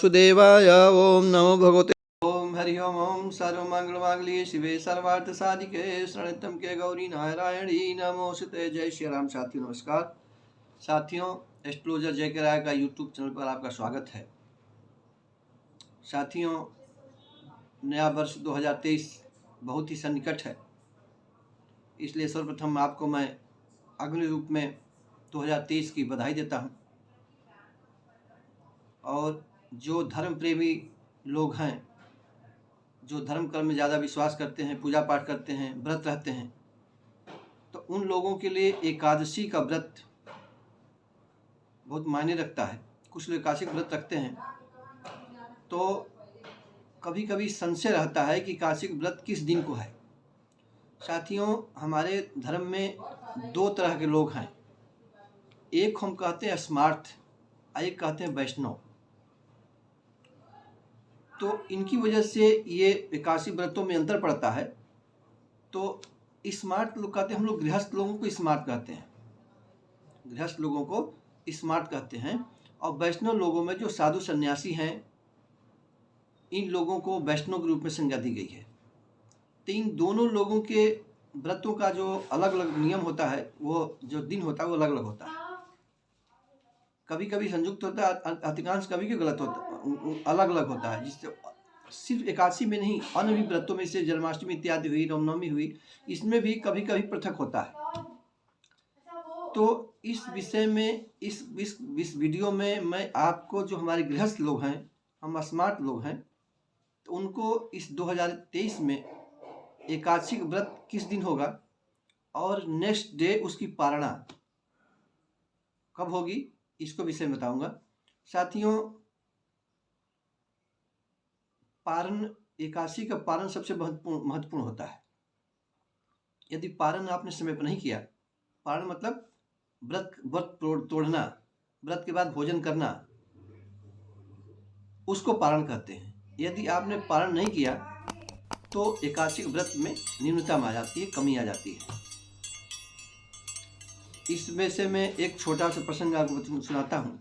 वासुदेवाय। ओम नमो भगवते। ओम हरि ओम। ओम सर्वमंगलमांगल्ये शिवे सर्वार्थ साधिके शरणत्म के गौरी नारायणी नमोस्तुते। जय श्री राम। साथियों नमस्कार। साथियों, एस्ट्रोलॉजर जय के राय का यूट्यूब चैनल पर आपका स्वागत है। साथियों, नया वर्ष 2023 बहुत ही सन्निकट है, इसलिए सर्वप्रथम आपको मैं अग्नि रूप में 2023 की बधाई देता हूं। और जो धर्म प्रेमी लोग हैं, जो धर्म कर्म में ज़्यादा विश्वास करते हैं, पूजा पाठ करते हैं, व्रत रहते हैं, तो उन लोगों के लिए एकादशी का व्रत बहुत मायने रखता है। कुछ लोग एकादशी व्रत रखते हैं तो कभी कभी संशय रहता है कि एकादशी व्रत किस दिन को है। साथियों, हमारे धर्म में दो तरह के लोग हैं। एक हम कहते हैं स्मार्थ, एक कहते हैं वैष्णव। तो इनकी वजह से ये एकादशी व्रतों में अंतर पड़ता है। तो स्मार्ट लोग कहते हैं, हम लोग गृहस्थ लोगों को स्मार्ट कहते हैं, गृहस्थ लोगों को स्मार्ट कहते हैं। और वैष्णव लोगों में जो साधु सन्यासी हैं, इन लोगों को वैष्णव के रूप में संज्ञा दी गई है। तो इन दोनों लोगों के व्रतों का जो अलग अलग नियम होता है, वो जो दिन होता है वो अलग अलग होता है। कभी कभी संयुक्त होता है, अधिकांश कभी कभी गलत होता, अलग अलग होता है। जिससे सिर्फ एकादशी में नहीं, अन्य भी व्रतों में से जन्माष्टमी इत्यादि हुई, रामनवमी हुई, इसमें भी कभी कभी पृथक होता है। तो इस विषय में इस वीडियो में मैं आपको, जो हमारे गृहस्थ लोग हैं, हम स्मार्ट लोग हैं, तो उनको इस 2023 में एकादशी व्रत किस दिन होगा और नेक्स्ट डे उसकी पारणा कब होगी, इसको विषय में बताऊंगा। साथियों, पारण, एकादशी का पारण सबसे महत्वपूर्ण होता है। यदि पारण आपने समय पर नहीं किया, पारण मतलब व्रत तोड़ना, व्रत के बाद भोजन करना, उसको पारण कहते हैं। यदि आपने पारण नहीं किया तो एकादशी व्रत में न्यूनता आ जाती है, कमी आ जाती है। इसमें से मैं एक छोटा सा प्रसंग आपको सुनाता हूँ।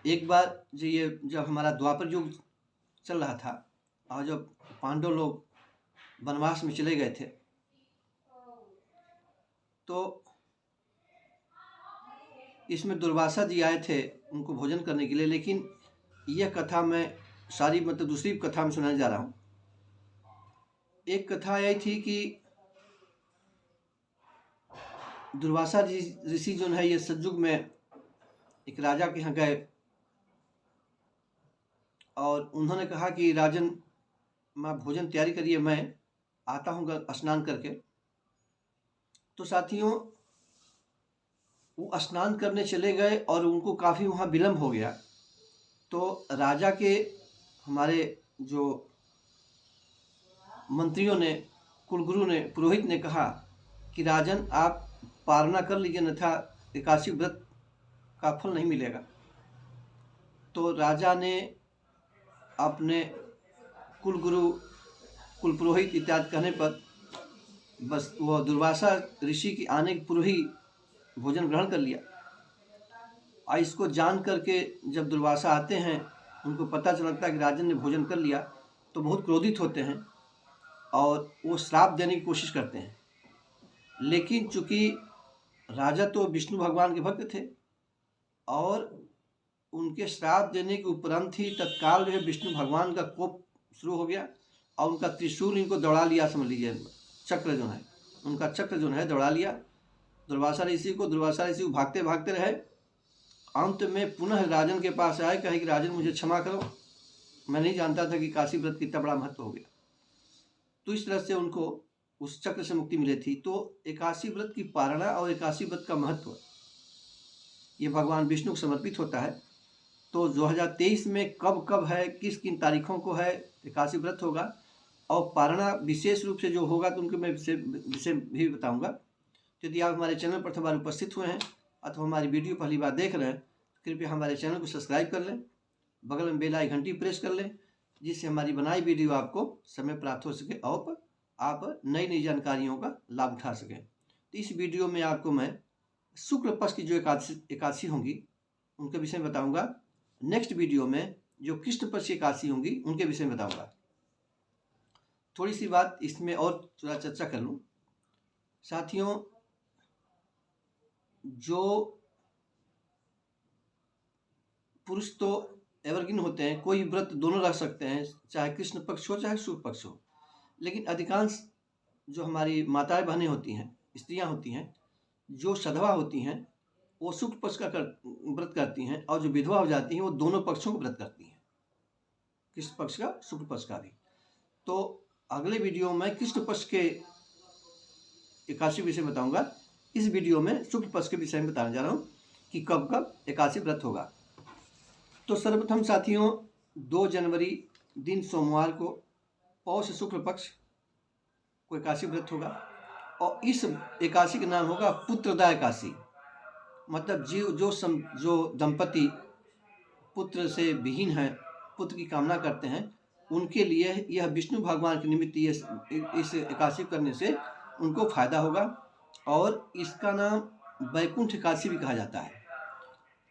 एक बार जब हमारा द्वापर युग चल रहा था और जब पांडव लोग वनवास में चले गए थे, तो इसमें दुर्वासा जी आए थे उनको भोजन करने के लिए। लेकिन यह कथा मैं सारी मतलब दूसरी कथा में सुनाने जा रहा हूँ। एक कथा आई थी कि दुर्वासा जी ऋषि जो है, ये सतयुग में एक राजा के यहाँ गए और उन्होंने कहा कि राजन, मैं भोजन तैयारी करिए, मैं आता हूँ स्नान करके। तो साथियों, वो स्नान करने चले गए और उनको काफ़ी वहाँ विलम्ब हो गया। तो राजा के हमारे जो मंत्रियों ने, कुलगुरु ने, पुरोहित ने कहा कि राजन, आप पारणा कर लीजिए, अन्यथा एकादशी व्रत का फल नहीं मिलेगा। तो राजा ने अपने कुलगुरु, कुलपुरोहित इत्यादि कहने पर बस वह दुर्वासा ऋषि की आने के पूर्व ही भोजन ग्रहण कर लिया। और इसको जान करके जब दुर्वासा आते हैं, उनको पता चलता है कि राजन ने भोजन कर लिया, तो बहुत क्रोधित होते हैं और वो श्राप देने की कोशिश करते हैं। लेकिन चूंकि राजा तो विष्णु भगवान के भक्त थे और उनके श्राप देने के उपरांत ही तत्काल जो है विष्णु भगवान का कोप शुरू हो गया और उनका त्रिशूल इनको दौड़ा लिया, समझ लीजिए। चक्र जो है, उनका चक्र जो है दौड़ा लिया दुर्वासा ऋषि को। दुर्वासा ऋषि भागते भागते रहे, अंत में पुनः राजन के पास आए, कहे कि राजन, मुझे क्षमा करो, मैं नहीं जानता था कि काशी व्रत कितना बड़ा महत्व हो गया। तो इस तरह से उनको उस चक्र से मुक्ति मिली थी। तो एकादशी व्रत की पारणा और एकादशी व्रत का महत्व ये भगवान विष्णु को समर्पित होता है। तो 2023 में कब है, किस किन तारीखों को है एकादशी व्रत होगा और पारणा विशेष रूप से जो होगा, तो उनको मैं विषय भी बताऊंगा। यदि आप हमारे चैनल पर प्रथम बार उपस्थित हुए हैं अथवा हमारी वीडियो पहली बार देख रहे हैं, कृपया हमारे चैनल को सब्सक्राइब कर लें, बगल में बेल आइकन घंटी प्रेस कर लें, जिससे हमारी बनाई वीडियो आपको समय प्राप्त हो सके और आप नई नई जानकारियों का लाभ उठा सकें। तो इस वीडियो में आपको मैं शुक्ल पक्ष की जो एकादशी होंगी उनके विषय में बताऊंगा। नेक्स्ट वीडियो में जो कृष्ण पक्ष की एकादशी होंगी उनके विषय में बताऊंगा। थोड़ी सी बात इसमें और थोड़ा चर्चा कर लूँ साथियों। जो पुरुष तो एवरग्रीन होते हैं, कोई व्रत दोनों रख सकते हैं, चाहे कृष्ण पक्ष हो चाहे शुक्ल पक्ष हो, लेकिन अधिकांश जो हमारी माताएं बहनें होती हैं, स्त्रियां होती हैं, जो सधवा होती हैं, वो शुक्ल पक्ष का व्रत करती हैं, और जो विधवा हो जाती हैं वो दोनों पक्षों का व्रत करती हैं, कृष्ण पक्ष का शुक्ल पक्ष का भी। तो अगले वीडियो में कृष्ण पक्ष के एकादशी विषय बताऊंगा। इस वीडियो में शुक्ल पक्ष के विषय में बताने जा रहा हूँ कि कब कब एकादशी व्रत होगा। तो सर्वप्रथम साथियों 2 जनवरी दिन सोमवार को पौष शुक्ल पक्ष को एकादशी व्रत होगा, और इस एकादशी का नाम होगा पुत्रदा एकादशी। मतलब जो दंपति पुत्र से विहीन है, पुत्र की कामना करते हैं, उनके लिए यह विष्णु भगवान के निमित्त इस एकादशी करने से उनको फायदा होगा, और इसका नाम वैकुंठ एकादशी भी कहा जाता है।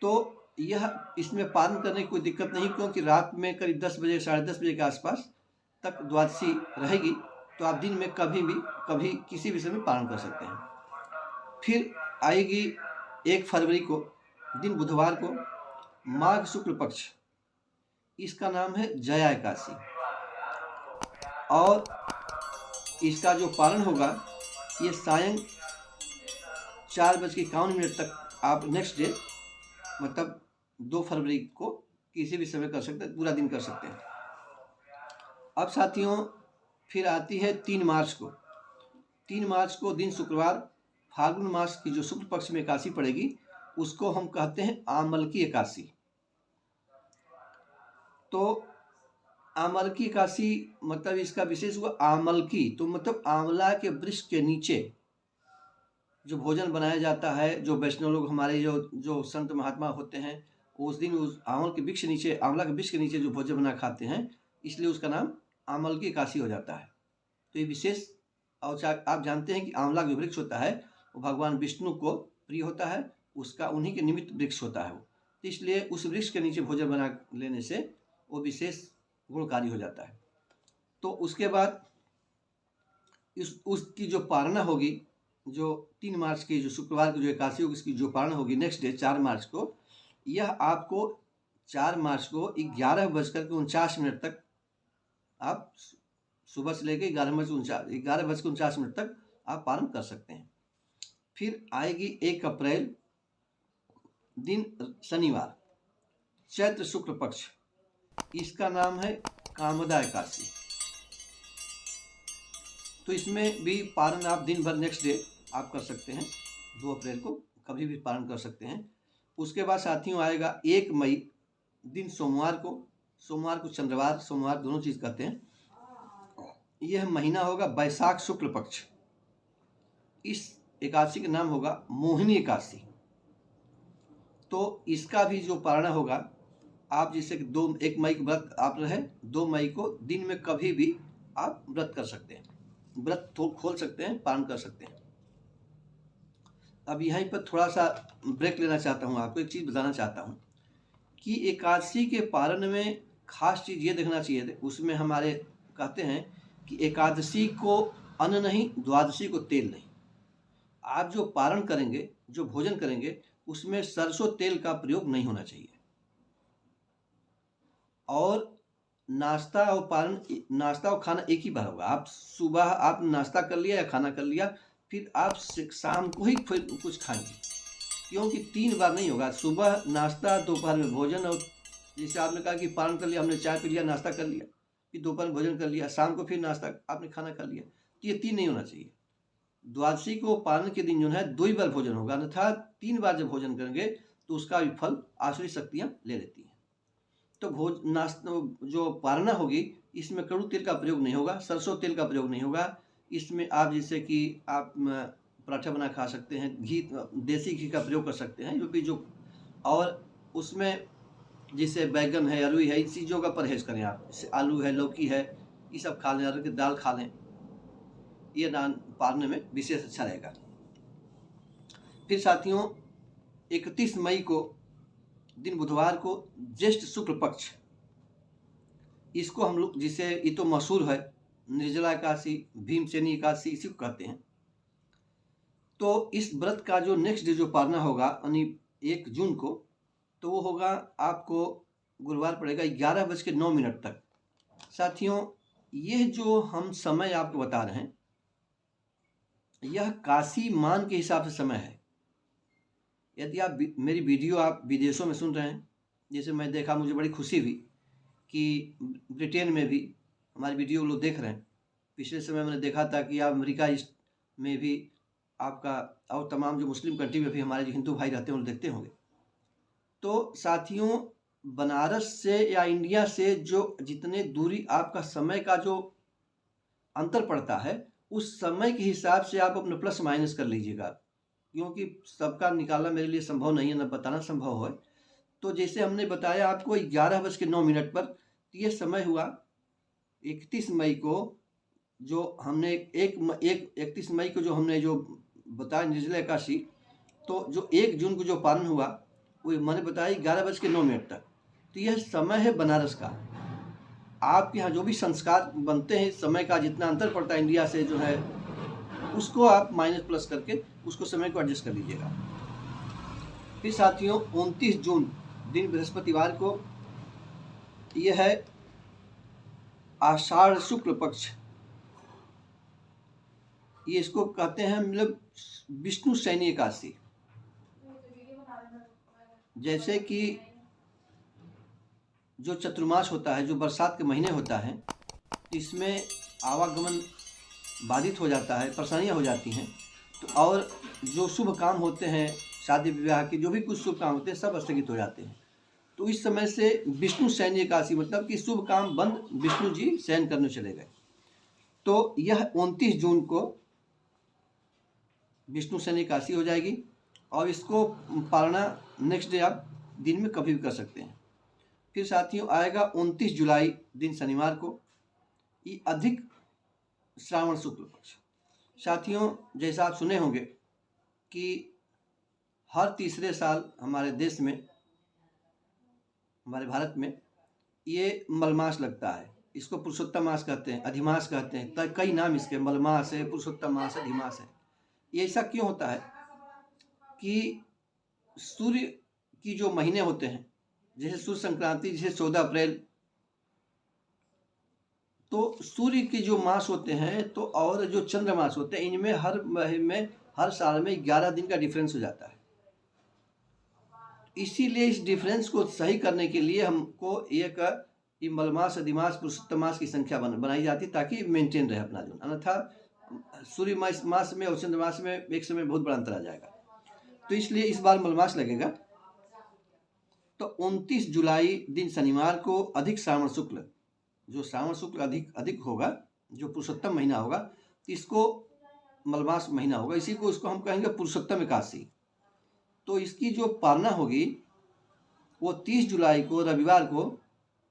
तो यह इसमें पालन करने की कोई दिक्कत नहीं, क्योंकि रात में करीब 10 बजे 10:30 बजे के आसपास तक द्वादशी रहेगी, तो आप दिन में कभी किसी भी समय पालन कर सकते हैं। फिर आएगी 1 फरवरी को दिन बुधवार को माघ शुक्ल पक्ष, इसका नाम है जया एकादशी, और इसका जो पालन होगा ये सायं 4:51 तक आप नेक्स्ट डे मतलब 2 फरवरी को किसी भी समय कर सकते हैं, पूरा दिन कर सकते हैं। अब साथियों फिर आती है 3 मार्च को। 3 मार्च को दिन शुक्रवार फाल्गुन मास की जो शुक्ल पक्ष में एकादशी पड़ेगी उसको हम कहते हैं आमलकी एकादशी। तो आमलकी एकादशी मतलब इसका विशेष हुआ आमलकी, तो मतलब आंवला के वृक्ष के नीचे जो भोजन बनाया जाता है, जो वैष्णव लोग हमारे जो संत महात्मा होते हैं, उस दिन उस आंवला के वृक्ष के नीचे जो भोजन बना खाते हैं, इसलिए उसका नाम आमल की एकादशी हो जाता है। तो ये विशेष, और आप जानते हैं कि आंवला जो वृक्ष होता है वो भगवान विष्णु को प्रिय होता है, उसका उन्हीं के निमित्त वृक्ष होता है वो, तो इसलिए उस वृक्ष के नीचे भोजन बना लेने से वो विशेष गुणकारी हो जाता है। तो उसके बाद उसकी जो पारणा होगी, जो 3 मार्च की जो शुक्रवार की जो एकादशी होगी, इसकी जो पारण होगी नेक्स्ट डे 4 मार्च को, यह आपको 4 मार्च को 11:49 तक, आप सुबह से लेकर 11:49 तक आप पारण कर सकते हैं। फिर आएगी 1 अप्रैल दिन शनिवार, चैत्र शुक्ल पक्ष, इसका नाम है कामदा एकादशी। तो इसमें भी पारण आप दिन भर नेक्स्ट डे आप कर सकते हैं, 2 अप्रैल को कभी भी पारण कर सकते हैं। उसके बाद साथियों आएगा 1 मई दिन सोमवार को चंद्रवार सोमवार दोनों चीज़ कहते हैं। यह महीना होगा बैसाख शुक्ल पक्ष, इस एकादशी का नाम होगा मोहिनी एकादशी। तो इसका भी जो पारणा होगा, आप जैसे कि 1 मई को व्रत आप रहे, 2 मई को दिन में कभी भी आप व्रत कर सकते हैं, व्रत खोल सकते हैं, पालन कर सकते हैं। अब यहीं पर थोड़ा सा ब्रेक लेना चाहता हूँ, आपको एक चीज़ बताना चाहता हूँ कि एकादशी के पारण में खास चीज़ ये देखना चाहिए, उसमें हमारे कहते हैं कि एकादशी को अन्न नहीं, द्वादशी को तेल नहीं। आप जो पारण करेंगे, जो भोजन करेंगे, उसमें सरसों तेल का प्रयोग नहीं होना चाहिए। और नाश्ता और खाना एक ही बार होगा। आप सुबह आप नाश्ता कर लिया या खाना कर लिया, फिर आप शाम को ही कुछ खाएंगे, क्योंकि 3 बार नहीं होगा। सुबह नाश्ता, दोपहर में भोजन, और जैसे आपने कहा कि पारण कर लिया, हमने चाय पी लिया, नाश्ता कर लिया, फिर दोपहर में भोजन कर लिया, शाम को फिर नाश्ता आपने खाना कर लिया, तो ये 3 नहीं होना चाहिए। द्वादशी को पारण के दिन जो है 2 ही बार भोजन होगा, अन्यथा 3 बार जब भोजन करेंगे तो उसका भी फल आसुरी शक्तियाँ ले लेती हैं। तो नाश्ता जो पारणा होगी, इसमें कड़ू तेल का प्रयोग नहीं होगा, सरसों तेल का प्रयोग नहीं होगा। इसमें आप जैसे कि आप पराठा बना खा सकते हैं, देसी घी का प्रयोग कर सकते हैं, क्योंकि जो और उसमें जैसे बैगन है, आलू है, इन चीज़ों का परहेज करें आप। जैसे आलू है, लौकी है, ये सब खा लें, अरहर की दाल खा लें, ये नान पारने में विशेष अच्छा रहेगा। फिर साथियों 31 मई को दिन बुधवार को ज्येष्ठ शुक्ल पक्ष, इसको हम लोग, जिसे ये तो मशहूर है निर्जला एकादशी, भीमसेनी एकादशी, इसी को कहते हैं। तो इस व्रत का जो नेक्स्ट डे जो पारना होगा यानी 1 जून को, तो वो होगा आपको गुरुवार पड़ेगा 11:09 तक। साथियों, ये जो हम समय आपको बता रहे हैं, यह काशी मान के हिसाब से समय है। यदि आप मेरी वीडियो आप विदेशों में सुन रहे हैं, जैसे मैं देखा, मुझे बड़ी खुशी हुई कि ब्रिटेन में भी हमारी वीडियो लोग देख रहे हैं। पिछले समय मैंने देखा था कि आप अमेरिका में भी आपका, और तमाम जो मुस्लिम कंट्री में भी हमारे जो हिंदू भाई रहते हैं वो देखते होंगे। तो साथियों, बनारस से या इंडिया से जो जितने दूरी आपका समय का जो अंतर पड़ता है, उस समय के हिसाब से आप अपने प्लस माइनस कर लीजिएगा, क्योंकि सबका निकालना मेरे लिए संभव नहीं है, न बताना संभव है। तो जैसे हमने बताया आपको 11:09 पर, तो ये समय हुआ 31 मई को, जो हमने 31 मई को जो हमने जो बताया निर्जला एकादशी, तो जो 1 जून को जो पारण हुआ वो मैंने बताया 11:09 तक। तो यह समय है बनारस का। आपके यहाँ जो भी संस्कार बनते हैं, समय का जितना अंतर पड़ता है इंडिया से जो है, उसको आप माइनस प्लस करके उसको समय को एडजस्ट कर लीजिएगा। फिर साथियों, 29 जून दिन बृहस्पतिवार को, यह है आषाढ़ शुक्ल पक्ष। ये इसको कहते हैं मतलब विष्णु शयनी एकादशी। जैसे कि जो चतुर्मास होता है, जो बरसात के महीने होता है, इसमें आवागमन बाधित हो जाता है, परेशानियाँ हो जाती हैं, तो और जो शुभ काम होते हैं, शादी विवाह के जो भी कुछ शुभ काम होते हैं, सब स्थगित हो जाते हैं। तो इस समय से विष्णु शयन एकादशी, मतलब कि शुभ काम बंद, विष्णु जी शयन करने चले गए। तो यह 29 जून को विष्णु शयन एकादशी हो जाएगी, और इसको पालना नेक्स्ट डे आप दिन में कभी भी कर सकते हैं। फिर साथियों आएगा 29 जुलाई दिन शनिवार को, ये अधिक श्रावण शुक्ल पक्ष। साथियों, जैसा आप सुने होंगे कि हर तीसरे साल हमारे देश में, हमारे भारत में, ये मलमास लगता है। इसको पुरुषोत्तम मास कहते हैं, अधिमास कहते हैं, कई नाम इसके, मलमास है, पुरुषोत्तम मास है, अधिमास है। ये ऐसा क्यों होता है कि सूर्य की जो महीने होते हैं, जैसे सूर्य संक्रांति, जैसे 14 अप्रैल, तो सूर्य के जो मास होते हैं, तो और जो चंद्र मास होते हैं, इनमें हर साल में 11 दिन का डिफरेंस हो जाता है। इसीलिए इस डिफरेंस को सही करने के लिए हमको एक मलमास, अधिमास, पुरुषोत्तम मास की संख्या बनाई जाती है, ताकि मेंटेन रहे अपना जो। अन्यथा सूर्य मास में और चंद्र मास में एक समय बहुत बड़ा अंतर आ जाएगा। तो इसलिए इस बार मलमास लगेगा। तो 29 जुलाई दिन शनिवार को अधिक श्रावण शुक्ल, जो श्रावण शुक्ल अधिक होगा, जो पुरुषोत्तम महीना होगा, इसको मलमास महीना होगा, इसी को इसको हम कहेंगे पुरुषोत्तम एकादशी। तो इसकी जो पालना होगी वो 30 जुलाई को रविवार को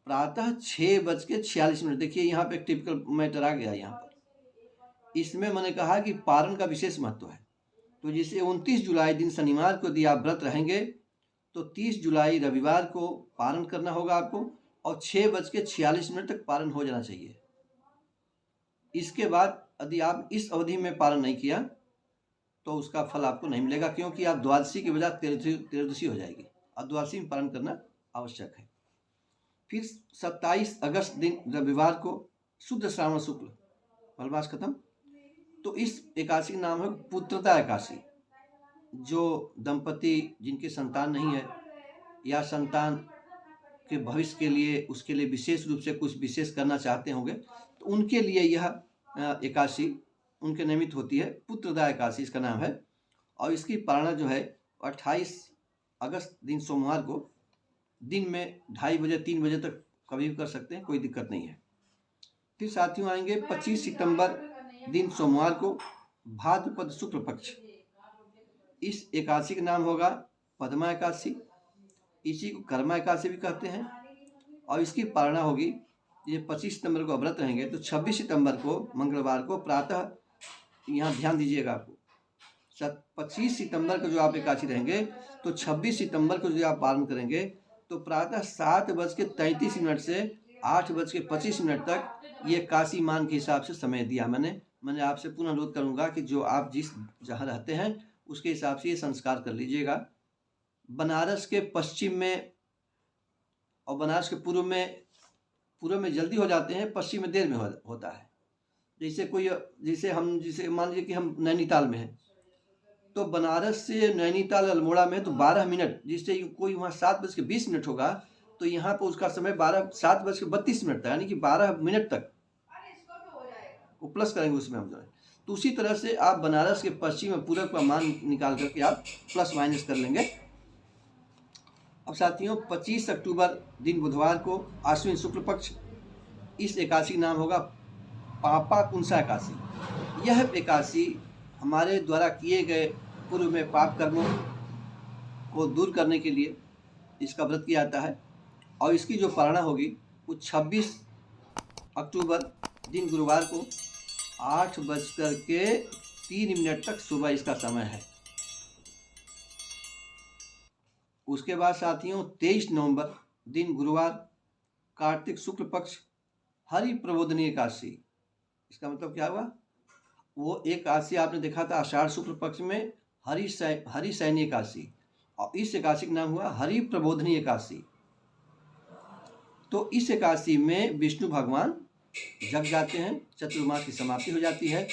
प्रातः 6:46। देखिए यहाँ पे एक टिपिकल मैटर आ गया यहाँ पर। इसमें मैंने कहा कि पारण का विशेष महत्व है। तो जैसे 29 जुलाई दिन शनिवार को यदि आप व्रत रहेंगे, तो 30 जुलाई रविवार को पारण करना होगा आपको, और 6:46 तक पारण हो जाना चाहिए। इसके बाद यदि आप इस अवधि में पारण नहीं किया, तो उसका फल आपको नहीं मिलेगा, क्योंकि आप द्वादशी के बजाय त्रयोदशी हो जाएगी, और द्वादशी में पारण करना आवश्यक है। फिर 27 अगस्त दिन रविवार को शुद्ध श्रावण शुक्ल, मलमास खत्म। तो इस एकादशी का नाम है पुत्रदा एकादशी। जो दंपति जिनके संतान नहीं है, या संतान के भविष्य के लिए, उसके लिए विशेष रूप से कुछ विशेष करना चाहते होंगे, तो उनके लिए यह एकादशी उनके निमित्त होती है। पुत्रदा एकादशी इसका नाम है, और इसकी पारणा जो है 28 अगस्त दिन सोमवार को दिन में 2:30 बजे 3 बजे तक कभी भी कर सकते हैं, कोई दिक्कत नहीं है। फिर साथियों आएंगे 25 सितंबर दिन सोमवार को भाद्रपद शुक्ल पक्ष। इस एकादशी का नाम होगा पद्मा एकादशी, इसी को कर्मा एकादशी भी कहते हैं, और इसकी पारणा होगी, ये 25 सितंबर को व्रत रहेंगे, तो 26 सितंबर को मंगलवार को प्रातः, यहाँ ध्यान दीजिएगा आपको, 25 सितंबर को जो आप एकादशी रहेंगे तो 26 सितंबर को जो आप पारण करेंगे तो प्रातः 7:33 से 8:25 तक ये एकादशी मान के हिसाब से समय दिया मैंने आपसे पुनः अनुरोध करूंगा कि जो आप जहाँ रहते हैं उसके हिसाब से ये संस्कार कर लीजिएगा। बनारस के पश्चिम में और बनारस के पूर्व में जल्दी हो जाते हैं, पश्चिम में देर में होता है। जैसे मान लीजिए कि हम नैनीताल में हैं तो बनारस से नैनीताल अल्मोड़ा में तो 12 मिनट, जिससे कोई वहाँ 7:20 होगा तो यहाँ पर उसका समय 7:32 था, यानी कि 12 मिनट तक वो प्लस करेंगे उसमें हम जो है। तो उसी तरह से आप बनारस के पश्चिम में पूरब का मान निकाल करके आप प्लस माइनस कर लेंगे। अब साथियों 25 अक्टूबर दिन बुधवार को आश्विन शुक्ल पक्ष, इस एकादशी का नाम होगा पापा कुंसा एकादशी। यह एकादशी हमारे द्वारा किए गए पूर्व में पाप कर्मों को दूर करने के लिए इसका व्रत किया जाता है और इसकी जो पारणा होगी वो 26 अक्टूबर दिन गुरुवार को 8:03 तक सुबह इसका समय है। उसके बाद साथियों 23 नवंबर दिन गुरुवार कार्तिक शुक्ल पक्ष हरि प्रबोधनी एकादशी। इसका मतलब क्या हुआ, वो एकादशी आपने देखा था आषाढ़ शुक्ल पक्ष में हरि सैनी एकादशी, और इस एकादशी का नाम हुआ हरि प्रबोधनी एकादशी। तो इस एकादशी में विष्णु भगवान जग जाते हैं, चतुर्मास की समाप्ति हो जाती है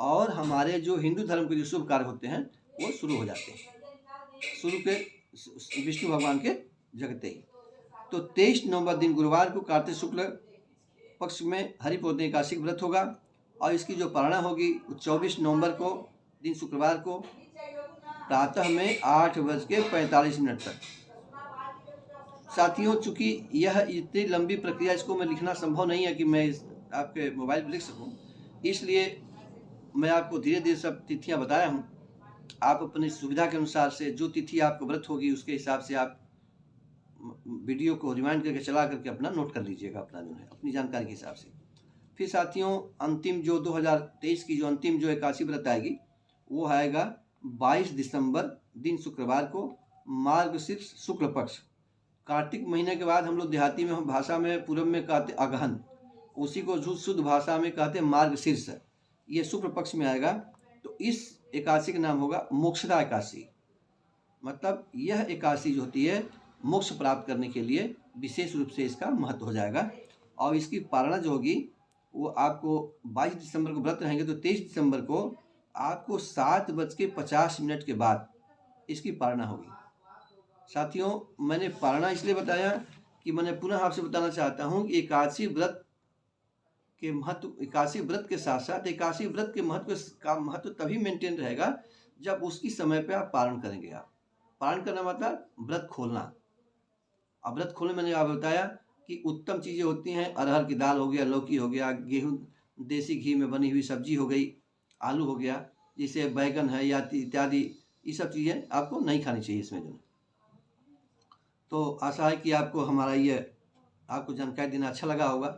और हमारे जो हिंदू धर्म के जो शुभ कार्य होते हैं वो शुरू हो जाते हैं, विष्णु भगवान के जगते ही। तो 23 नवंबर दिन गुरुवार को कार्तिक शुक्ल पक्ष में हरि प्रबोधनी एकादशी का व्रत होगा और इसकी जो पारणा होगी 24 नवंबर को दिन शुक्रवार को प्रातः में 8:45 तक। साथियों चूंकि यह इतनी लंबी प्रक्रिया, इसको मैं लिखना संभव नहीं है कि मैं आपके मोबाइल पर लिख सकूं, इसलिए मैं आपको धीरे धीरे सब तिथियां बताया हूं। आप अपनी सुविधा के अनुसार से जो तिथि आपको व्रत होगी उसके हिसाब से आप वीडियो को रिवाइंड करके चला करके अपना नोट कर लीजिएगा, अपना जो है अपनी जानकारी के हिसाब से। फिर साथियों अंतिम जो 2023 की जो अंतिम जो एकादशी व्रत आएगी वो आएगा 22 दिसंबर दिन शुक्रवार को मार्गशीर्ष शुक्ल पक्ष। कार्तिक महीने के बाद हम लोग देहाती में भाषा में पूर्व में कहते अगहन, उसी को शुद्ध भाषा में कहते मार्गशीर्ष, ये शुक्ल पक्ष में आएगा। तो इस एकादशी का नाम होगा मोक्षदा एकादशी। मतलब यह एकादशी जो होती है मोक्ष प्राप्त करने के लिए विशेष रूप से इसका महत्व हो जाएगा और इसकी पारणा जो होगी वो आपको 22 दिसंबर को व्रत रहेंगे तो 23 दिसंबर को आपको 7:50 के बाद इसकी पारणा होगी। साथियों मैंने पारणा इसलिए बताया कि मैंने पुनः आपसे बताना चाहता हूँ कि एकादशी व्रत के महत्व, एकादशी व्रत के साथ साथ एकादशी व्रत के महत्व तभी मेंटेन रहेगा जब उसकी समय पे आप पारण करेंगे। आप पारण करना मतलब व्रत खोलना। अब व्रत खोलने मैंने आप बताया कि उत्तम चीज़ें होती हैं, अरहर की दाल हो गया, लौकी हो गया, गेहूं देसी घी में बनी हुई सब्जी हो गई, आलू हो गया, जैसे बैगन है या इत्यादि, ये सब चीज़ें आपको नहीं खानी चाहिए इसमें जो। तो आशा है कि आपको हमारा ये आपको जानकारी देना अच्छा लगा होगा।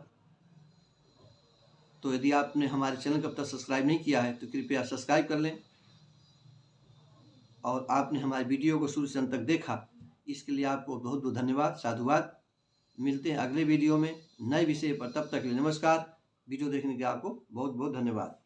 तो यदि आपने हमारे चैनल को अब तक सब्सक्राइब नहीं किया है तो कृपया सब्सक्राइब कर लें और आपने हमारे वीडियो को शुरू से अंत तक देखा इसके लिए आपको बहुत बहुत धन्यवाद, साधुवाद। मिलते हैं अगले वीडियो में नए विषय पर, तब तक के लिए नमस्कार। वीडियो देखने के लिए आपको बहुत बहुत धन्यवाद।